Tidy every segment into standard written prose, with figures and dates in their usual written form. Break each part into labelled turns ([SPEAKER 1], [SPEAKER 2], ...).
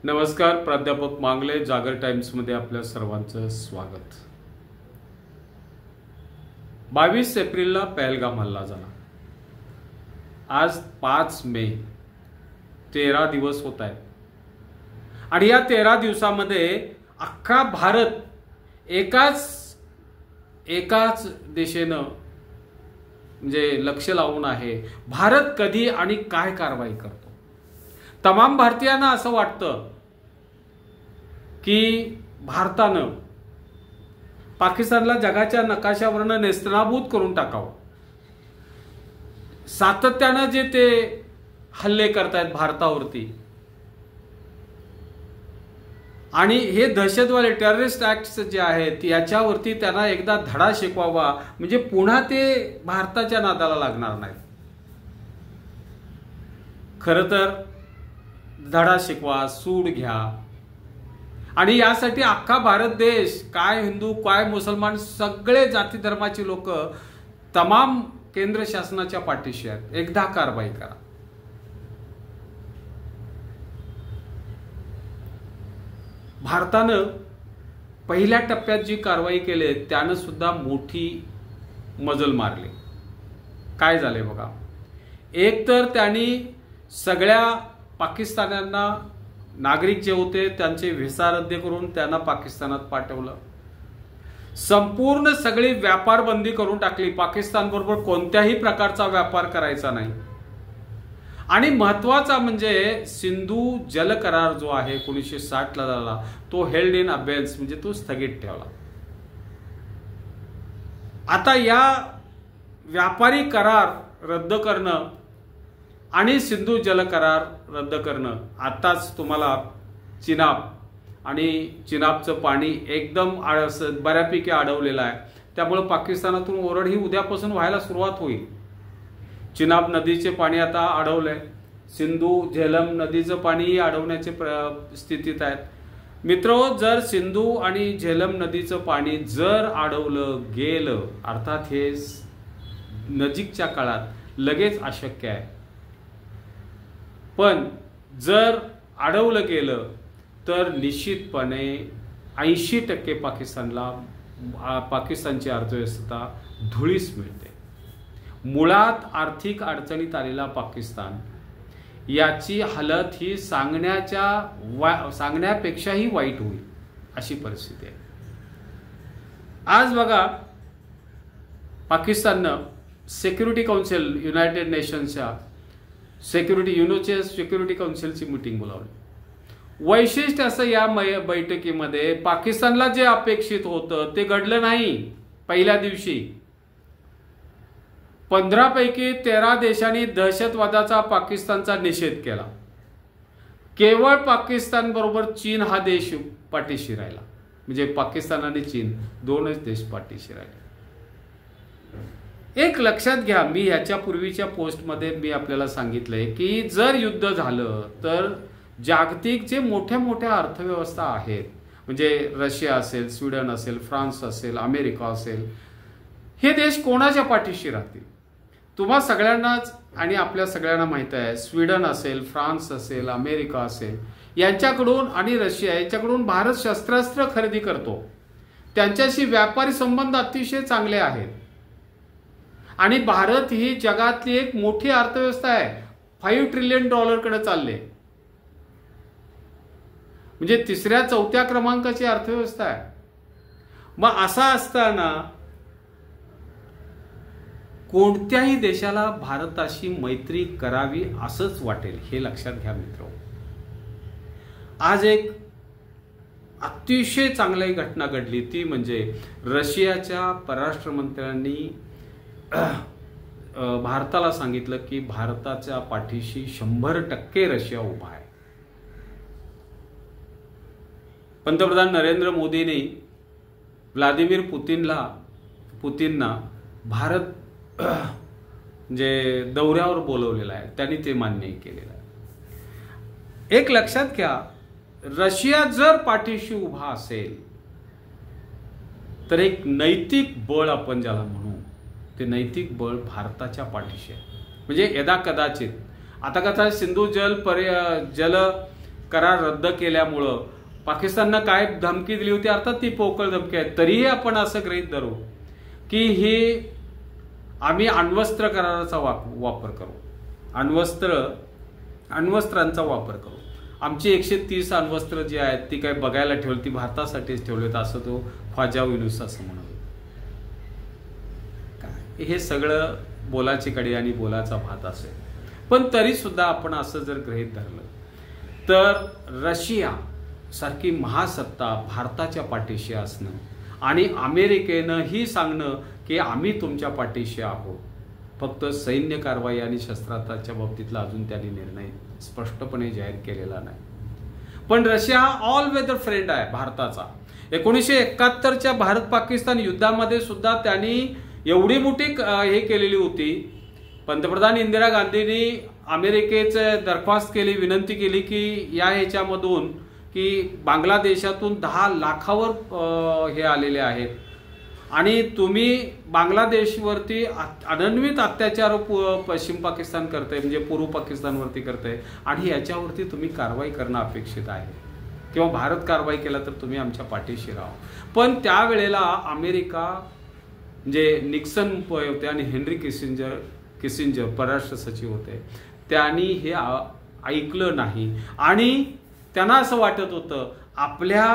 [SPEAKER 1] नमस्कार, प्राध्यापक मांगले, जागर टाइम्स मध्ये आपल्या सर्वांचं स्वागत। 22 एप्रिलला पहलगाम हल्ला झाला। आज 5 मे, 13 दिवस होत आहेत आणि या 13 दिवसामध्ये अख्खा भारत एकाच दिशेनं म्हणजे लक्ष लावून आहे। भारत कधी आणि काय कारवाई करतो। तमाम भारतीयांना असं वाटतं की भारतानं पाकिस्तानला जगाच्या नकाशावरनं नेस्तनाबूत करून टाकावं। सातत्यानं जे ते हल्ले करतायत भारतावरती आणि हे दहशतवादी टेररिस्ट ऍक्ट्स जे आहेत याच्यावरती त्यांना एकदा धडा शिकवावा, म्हणजे पुन्हा ते भारताच्या नादाला लागणार नाहीत। खरं तर धडा शिकवा, सूड घ्या आणि यासाठी अख्खा भारत देश, काय हिंदू काय मुसलमान, सगळे जाती धर्माची लोक तमाम केंद्र शासनाच्या पाठीशी आहेत। एकदा कारवाई करा। भारतानं पहिल्या टप्प्यात जी कारवाई केली त्यानं सुद्धा मोठी मजल मारली। काय झाले बघा, एक तर त्यांनी सगळ्या पाकिस्तान्यांना नागरिक जे होते त्यांचे व्हिसा रद्द करून त्यांना पाकिस्तानात पाठवलं। संपूर्ण सगळी व्यापार बंदी करून टाकली। पाकिस्तान बरोबर कोणत्याही प्रकारचा व्यापार करायचा नाही। आणि महत्वाचा म्हणजे सिंधू जल करार जो आहे 1960 ला झाला, तो हेल्ड इन अबेन्स म्हणजे तो स्थगित ठेवला। आता या व्यापारी करार रद्द करणं आणि सिंधू जल करार रद्द करणं, आताच तुम्हाला चिनाब आणि चिनाबचं पाणी एकदम बऱ्यापैकी अडवलेलं आहे। त्यामुळे पाकिस्तानातून ओरड ही उद्यापासून व्हायला सुरुवात होईल। चिनाब नदीचे पाणी आता अडवलंय, सिंधू झेलम नदीचं पाणीही अडवण्याचे स्थितीत आहेत। मित्रो, जर सिंधू आणि झेलम नदीचं पाणी जर अडवलं गेलं, अर्थात हे नजीकच्या काळात लगेच अशक्य आहे, पण जर अडवलं गेलं तर निश्चितपणे 80% पाकिस्तानची अर्थव्यवस्था धुळीस मिळते। मुळात आर्थिक अडचणीत आलेला पाकिस्तान याची हालत ही सांगण्यापेक्षाही वाईट होईल अशी परिस्थिती आहे। आज बघा, पाकिस्ताननं सिक्युरिटी काउन्सिल, युनायटेड नेशन्सच्या युनोच्या सिक्युरिटी काउन्सिलची मीटिंग बोलावली। वैशिष्ट्य असं या बैठकीमध्ये पाकिस्तानला जे अपेक्षित होतं ते घडलं नाही। पहिल्या दिवशी 15 पैकी 13 देशांनी दहशतवादाचा पाकिस्तानचा निषेध केला। केवळ पाकिस्तान बरोबर चीन हा देश पाठीशी राहिला, म्हणजे पाकिस्तान आणि चीन दोनच देश पाठीशी राहिले। एक लक्षात घ्या, मी ह्याच्या पूर्वीच्या पोस्टमध्ये मी आपल्याला सांगितलंय की जर युद्ध झालं तर जागतिक जे मोठ्या मोठ्या अर्थव्यवस्था आहेत, म्हणजे रशिया असेल, स्वीडन असेल, फ्रान्स असेल, अमेरिका असेल, हे देश कोणाच्या पाठीशी राहतील? तुम्हा सगळ्यांनाच आणि आपल्या सगळ्यांना माहित आहे, स्वीडन असेल, फ्रान्स असेल, अमेरिका असेल, यांच्याकडून आणि रशिया यांच्याकडून भारत शस्त्रास्त्र खरेदी करतो। त्यांच्याशी व्यापारी संबंध अतिशय चांगले आहेत आणि भारत ही जगातली एक मोठी अर्थव्यवस्था आहे। $5 ट्रिलियन कडे चालले, म्हणजे 3ऱ्या-4थ्या क्रमांकाची अर्थव्यवस्था आहे। मग असा असताना कोणत्याही देशाला भारताशी मैत्री करावी असंच वाटेल, हे लक्षात घ्या मित्रो। आज एक अतिशय चांगली घटना घडली, ती म्हणजे रशियाच्या परराष्ट्र मंत्र्यांनी भारताला सांगितलं की भारताच्या पाठीशी 100% रशिया उभा आहे। पंतप्रधान नरेंद्र मोदींनी व्लादिमीर पुतिनना भारत म्हणजे दौऱ्यावर बोलवलेलं आहे, त्यांनी ते मान्य केलेलं आहे। एक लक्षात घ्या, रशिया जर पाठीशी उभा असेल तर एक नैतिक बळ, आपण ज्याला म्हणू, ते नैतिक बळ भारताच्या पाठीशी आहे। म्हणजे यदा कदाचित आता कथा सिंधू जल करार रद्द केल्यामुळं पाकिस्ताननं काय धमकी दिली होती, अर्थात ती पोकळ धमकी आहे, तरीही आपण असं गृहीत धरू की हे आम्ही अण्वस्त्र कराराचा वापर करू, अण्वस्त्रांचा वापर करू. आमची 130 अण्वस्त्र जी आहेत ती काय बघायला ठेवली, ती भारतासाठीच ठेवलीत असं तो ख्वाजा युनूस असं म्हणत. हे सगळं बोलाची कडी आणि बोलाचा भात असेल. पण तरी सुद्धा आपण असं जर गृहीत धरलं तर रशिया सारखी महासत्ता भारताच्या पाठीशी असणं आणि अमेरिकेनं ही सांगणं की आम्ही तुमच्या पाठीशी आहोत, फक्त सैन्य कारवाई आणि शस्त्रास्त्राच्या बाबतीतला अजून त्यांनी निर्णय स्पष्टपणे जाहीर केलेला नाही. पण रशिया ऑल वेदर फ्रेंड आहे भारताचा. 1971च्या भारत पाकिस्तान युद्धामध्ये सुद्धा त्यांनी एवढी मोठी हे केलेली होती. पंतप्रधान इंदिरा गांधींनी अमेरिकेचे दरख्वास्त केली, विनंती केली की या ह्याच्यामधून की बांगलादेशातून 10 लाखावर हे आलेले आहेत आणि तुम्ही बांगलादेशवरती अनन्वित अत्याचार पश्चिम पाकिस्तान करते, म्हणजे पूर्व पाकिस्तानवरती करते आणि याच्यावरती तुम्ही कारवाई करणं अपेक्षित आहे किंवा भारत कारवाई केला तर तुम्ही आमच्या पाठीशी राहा. पण त्यावेळेला अमेरिका म्हणजे निक्सन होते आणि हेनरी किसिंजर परराष्ट्र सचिव होते, त्यांनी हे ऐकलं नाही आणि त्यांना असं वाटत होतं आपल्या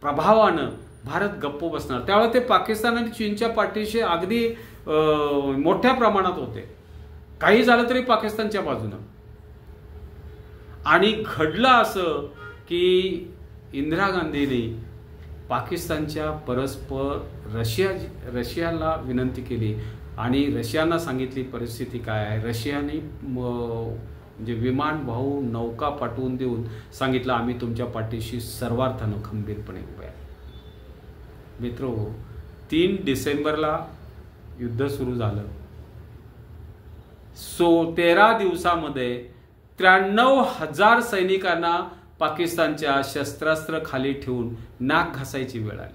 [SPEAKER 1] प्रभावानं भारत गप्प बसणार. त्यावेळेला ते पाकिस्तान आणि चीनच्या पाठीशी अगदी मोठ्या प्रमाणात होते, काही झालं तरी पाकिस्तानच्या बाजूनं. आणि घडलं असं की इंदिरा गांधींनी पाकिस्तानच्या परस्पर रशियाला विनंती केली आणि रशियाला सांगितली परिस्थिती काय आहे. रशियाने म्हणजे विमान वाहू नौका पाठवून देऊन सांगितलं आम्ही तुमच्या पाठीशी सर्वार्थानं खंबीरपणे उभे आहे. मित्रहो, 3 डिसेंबरला युद्ध सुरू झालं. 13 दिवसामध्ये 93,000 सैनिकांना पाकिस्तानच्या शस्त्रास्त्र खाली ठेवून नाक घासायची वेळ आली.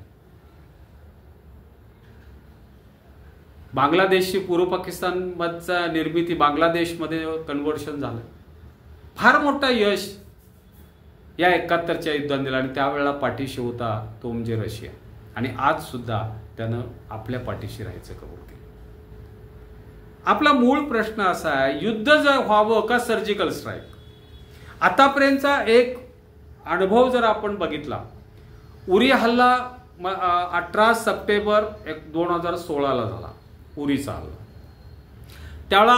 [SPEAKER 1] बांगलादेशची पूर्व पाकिस्तानचा निर्मिती बांगलादेशमध्ये कन्व्हर्शन झालं. फार मोठा यश या 71च्या युद्धात दिलं आणि त्यावेळेला पाठीशी होता तो म्हणजे रशिया. आणि आज सुद्धा त्यानं आपल्या पाठीशी राहायचं कबूल केलं. आपला मूळ प्रश्न असा आहे, युद्ध जर व्हावं का सर्जिकल स्ट्राईक. आतापर्यंतचा एक अनुभव जर आपण बघितला, उरी हल्ला 18 सप्टेंबर 2016ला झाला. उरीचा हल्ला त्यावेळेला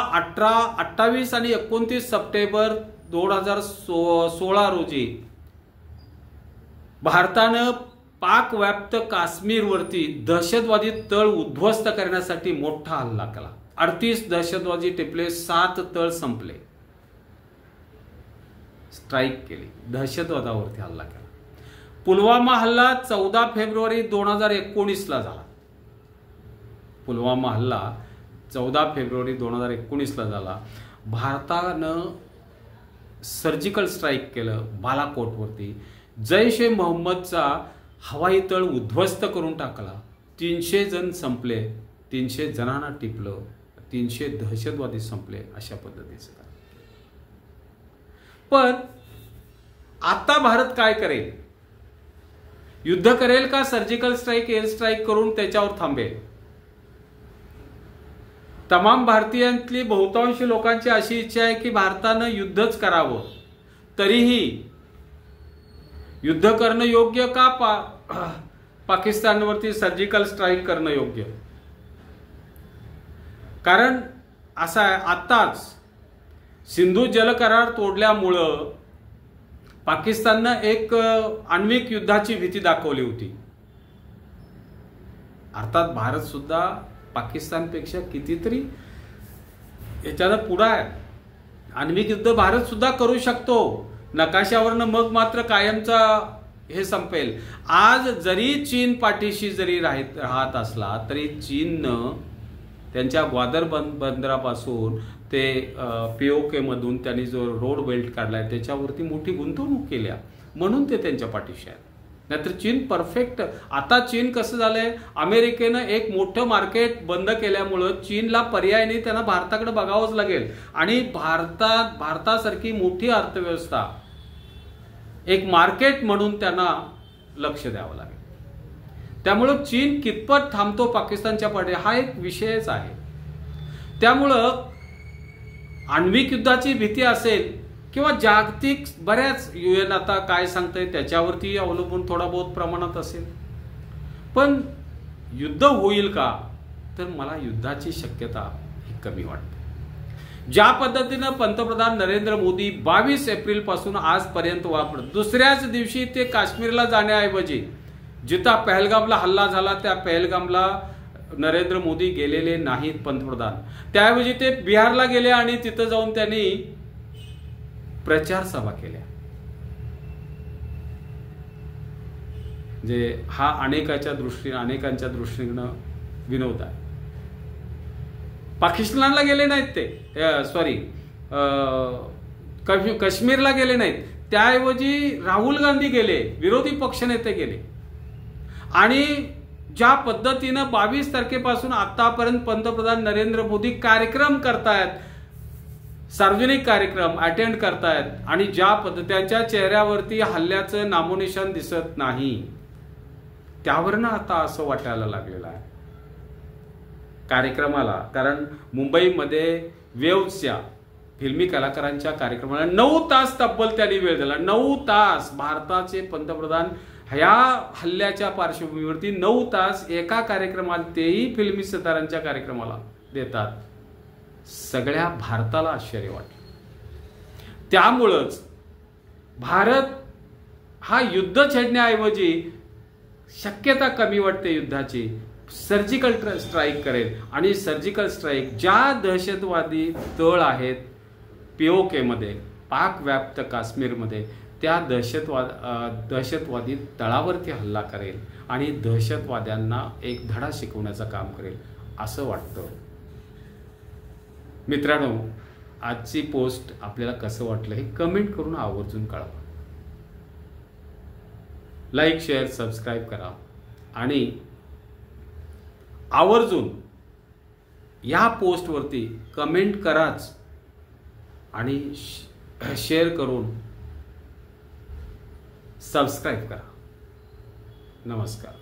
[SPEAKER 1] 28 आणि 29 सप्टेंबर 2016 रोजी भारतानं पाक व्याप्त काश्मीरवरती दहशतवादी तळ उद्ध्वस्त करण्यासाठी मोठा हल्ला केला. 38 दहशतवादी टिपले, 7 तळ संपले. स्ट्राईक केली, दहशतवादावरती हल्ला केला. पुलवामा हल्ला 14 फेब्रुवारी 2019ला झाला. पुलवामा हल्ला 14 फेब्रुवारी 2019ला झाला. भारतानं सर्जिकल स्ट्राईक केलं बालाकोटवरती. जैश ए मोहम्मदचा हवाई तळ उद्ध्वस्त करून टाकला. 300 जण संपले, 300 जणांना टिपलं, 300 दहशतवादी संपले. अशा पद्धतीचं. पण आता भारत काय करेल? युद्ध करेल का सर्जिकल स्ट्राईक, एअर स्ट्राईक करून त्याच्यावर थांबेल? तमाम भारतीयांतली बहुतांश लोकांची अशी इच्छा आहे की भारतानं युद्धच करावं. तरीही युद्ध करणं योग्य का पाकिस्तानवरती सर्जिकल स्ट्राईक करणं योग्य? कारण असं आहे, आत्ताच सिंधू जल करार तोडल्यामुळं पाकिस्ताननं एक आण्विक युद्धाची भीती दाखवली होती. अर्थात भारत सुद्धा पाकिस्तानपेक्षा कितीतरी याच्यानं पुढे आहे. आण्विक युद्ध भारत सुद्धा करू शकतो नकाशावरनं, मग मात्र कायमचा हे संपेल. आज जरी चीन पाठीशी जरी राहत असला तरी चीननं त्यांच्या ग्वादर बंदरापासून ते POK मधून त्यांनी जो रोड बेल्ट काढलाय त्याच्यावरती मोठी गुंतवणूक केल्या म्हणून ते त्यांच्या पाठीशी आहेत. नाहीतर चीन परफेक्ट. आता चीन कसं झालंय, अमेरिकेनं एक मोठं मार्केट बंद केल्यामुळं चीनला पर्याय नाही, त्यांना भारताकडे बघावंच लागेल. आणि भारतासारखी मोठी अर्थव्यवस्था एक मार्केट म्हणून त्यांना लक्ष द्यावं लागेल. त्यामुळं चीन कितपत थांबतो पाकिस्तानच्या पाठी हा एक विषयच आहे. त्यामुळं आण्विक युद्धाची भीती असेल किंवा जागतिक बऱ्याच UN आता काय सांगतंय त्याच्यावरती अवलंबून थोडा बहुत प्रमाणात असेल. पण युद्ध होईल का, तर मला युद्धाची शक्यता ही कमी वाटते. ज्या पद्धतीनं पंतप्रधान नरेंद्र मोदी 22 एप्रिल पासून आजपर्यंत वापरत, दुसऱ्याच दिवशी ते काश्मीरला जाण्याऐवजी जिथं पहलगामला हल्ला झाला त्या पहलगामला नरेंद्र मोदी गेलेले नाहीत पंतप्रधान. त्याऐवजी ते बिहारला गेले आणि तिथं जाऊन त्यांनी प्रचार सभा केल्या. जे हा अनेकांच्या दृष्टीनं विनोद आहे. पाकिस्तानला गेले नाहीत ते, काश्मीरला गेले नाहीत. त्याऐवजी राहुल गांधी गेले, विरोधी पक्षनेते गेले. आणि ज्या पद्धतीनं 22 तारखेपासून आतापर्यंत पंतप्रधान नरेंद्र मोदी कार्यक्रम करतायत, सार्वजनिक कार्यक्रम अटेंड करतायत आणि ज्या त्यांच्या चेहऱ्यावरती हल्ल्याचं नामोनिशान दिसत नाही, त्यावरनं आता असं वाटायला लागलेलं आहे कार्यक्रमाला. कारण मुंबईमध्ये वेव्हच्या फिल्मी कलाकारांच्या कार्यक्रमाला 9 तास तब्बल त्यांनी वेळ दिला. 9 तास भारताचे पंतप्रधान ह्या हल्ल्याच्या पार्श्वभूमीवरती 9 तास एका कार्यक्रमाला, तेही फिल्मी सितारांच्या कार्यक्रमाला देतात. सगळ्या भारताला आश्चर्य वाटलं. त्यामुळंच भारत हा युद्ध छेडण्याऐवजी शक्यता कमी वाटते युद्धाची, सर्जिकल स्ट्राईक करेल. आणि सर्जिकल स्ट्राईक ज्या दहशतवादी तळ आहेत POK मध्ये, पाक व्याप्त काश्मीरमध्ये, त्या दहशतवादी तळावरती हल्ला करेल आणि दहशतवाद्यांना एक धडा शिकवण्याचं काम करेल असं वाटतं. मित्रांनो, आजची पोस्ट आपल्याला कसं वाटलं हे कमेंट करून आवर्जून कळवा. लाईक, शेअर, सबस्क्राईब करा आणि आवर्जून या पोस्टवरती कमेंट कराच आणि शेअर करून सबस्क्राईब करा. नमस्कार.